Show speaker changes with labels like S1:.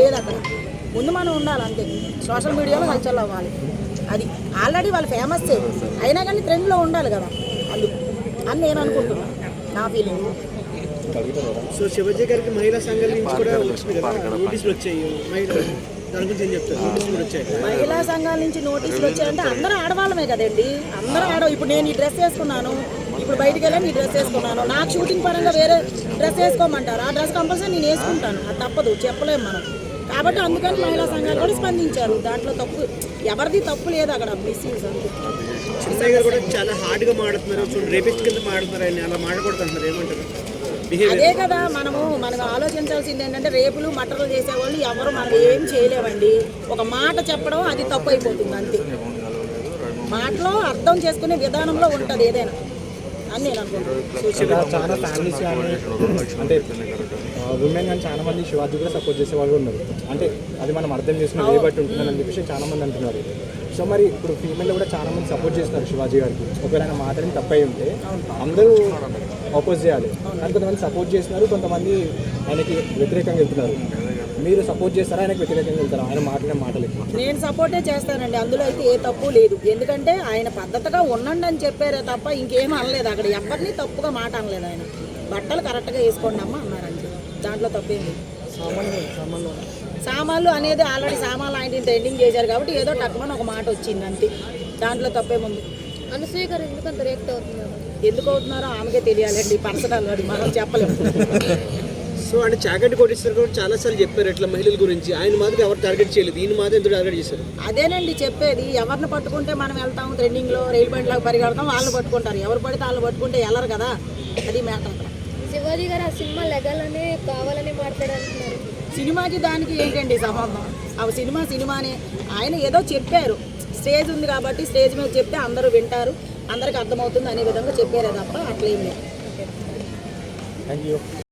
S1: లేదు అక్కడ. ముందు మనం ఉండాలి అంతే, సోషల్ మీడియాలో హల్చల్ అవ్వాలి. అది ఆల్రెడీ వాళ్ళు ఫేమస్ అయినా కానీ ట్రెండ్లో ఉండాలి కదా, అందుకు అని నేను అనుకుంటున్నాను, నా ఫీలింగ్.
S2: సో శివాజీ గారికి మహిళా సంఘాల నుంచి కూడా వచ్చింది కదా, నోటీసులు వచ్చాయి, దాని గురించి ఏం చెప్తారు? నోటీసులు వచ్చాయి,
S1: మహిళా సంఘాల నుంచి నోటీసులు వచ్చాయంటే అందరూ ఆడవాళ్ళమే కదండి, అందరూ ఇప్పుడు నేను ఈ డ్రెస్ వేసుకున్నాను, ఇప్పుడు బయటికి వెళ్ళాను ఈ డ్రెస్ వేసుకున్నాను, నాకు షూటింగ్ పరంగా వేరే డ్రెస్ వేసుకోమంటారు, ఆ డ్రెస్ కంపల్సరీ నేను వేసుకుంటాను, అది తప్పదు, చెప్పలేము మనం. కాబట్టి అందుకని మహిళా సంఘాలు కూడా స్పందించారు, దాంట్లో తప్పు ఎవరిది తప్పు లేదు, అక్కడ మిస్యూజ్ అంతే.
S2: చిన్నయ్య గారు కూడా చాలా హార్డ్గా మాడుతున్నారు, రేపిస్ట్ కింద మాడుతున్నారు, ఆయన అలా మాట్లాడుకుంటున్నారు, ఏమంటారు?
S1: అదే కదా మనం ఆలోచించాల్సింది ఏంటంటే, రేపులు మటర్లు చేసేవాళ్ళు ఎవరు మనం ఏం చేయలేమండి, ఒక మాట చెప్పడం అది తప్పు అయిపోతుంది అంతే. మాటలో అర్థం చేసుకునే విధానంలో ఉంటుంది ఏదైనా అని నేను అనుకుంటున్నాను.
S3: చాలా ఫ్యామిలీస్ కానీ అంటే ఉమెన్ కానీ చాలా మంది శివాజీ కూడా సపోర్ట్ చేసే వాళ్ళు ఉన్నారు, అంటే అది మనం అర్థం చేసుకుని ఏ బట్టి ఉంటుందని చెప్పేసి చాలా మంది అంటున్నారు. సో మరి ఇప్పుడు ఫీమేల్ కూడా చాలా మంది సపోర్ట్ చేస్తున్నారు శివాజీ గారికి, ఒకవేళ ఆయన మాట్లాడిన తప్పై ఉంటే అందరూ అపోజ్ చేయాలి, కానీ కొంతమంది సపోర్ట్ చేస్తున్నారు, కొంతమంది ఆయనకి వ్యతిరేకంగా వెళ్తున్నారు. మీరు సపోర్ట్ చేస్తారా, ఆయనకు వ్యతిరేకంగా వెళ్తారా ఆయన మాట్లాడిన మాటలకి?
S1: నేను సపోర్టే చేస్తానండి, అందులో అయితే ఏ తప్పు లేదు. ఎందుకంటే ఆయన పద్ధతిగా ఉండండి అని చెప్పారే తప్ప ఇంకేం అనలేదు, అక్కడ ఎవరిని తప్పుగా మాట అనలేదు. ఆయన బట్టలు కరెక్ట్గా వేసుకోండి అమ్మ అన్నారండి, దాంట్లో తప్పేం లేదు. సామాన్లు అనేది ఆల్రెడీ సామాన్లు ఆయన ట్రెండింగ్ చేశారు కాబట్టి ఏదో టక్కుమని ఒక మాట వచ్చింది అంతే, దాంట్లో తప్పేముంది.
S4: అనసూయ గారు ఎందుకంత రియాక్ట్ అవుతున్నారు?
S1: ఎందుకు అవుతున్నారో ఆమెకే తెలియాలండి, పర్సనల్ అది మనం చెప్పలేము.
S2: సో అంటే చాగంటి కోటేశ్వర్ కూడా చాలాసార్లు చెప్పారు ఇట్లా మహిళల గురించి, ఆయన మాత్రం ఎవరు టార్గెట్ చేయలేదు, ఈయన మాత్రం ఎందుకు టార్గెట్ చేశారు?
S1: అదేనండి చెప్పేది, ఎవరిని పట్టుకుంటే మనం వెళ్తాం ట్రెండింగ్లో, రైలు బండిలాగా పరిగెడతాం, వాళ్ళు పట్టుకుంటారు, ఎవరు పడితే వాళ్ళు పట్టుకుంటే వెళ్ళరు కదా, అది మ్యాటర్ అక్కడ.
S4: శివాజీ గారు ఆ సినిమా లెగాలని కావాలని మాట్లాడుతున్నారు,
S1: సినిమాకి దానికి ఏంటండి సంబంధం? ఆ సినిమానే, ఆయన ఏదో చెప్పారు, స్టేజ్ ఉంది కాబట్టి స్టేజ్ మీద చెప్తే అందరూ వింటారు, అందరికి అర్థమవుతుంది అనే విధంగా చెప్పారే తప్ప అట్లేం లేదు.
S3: Thank you.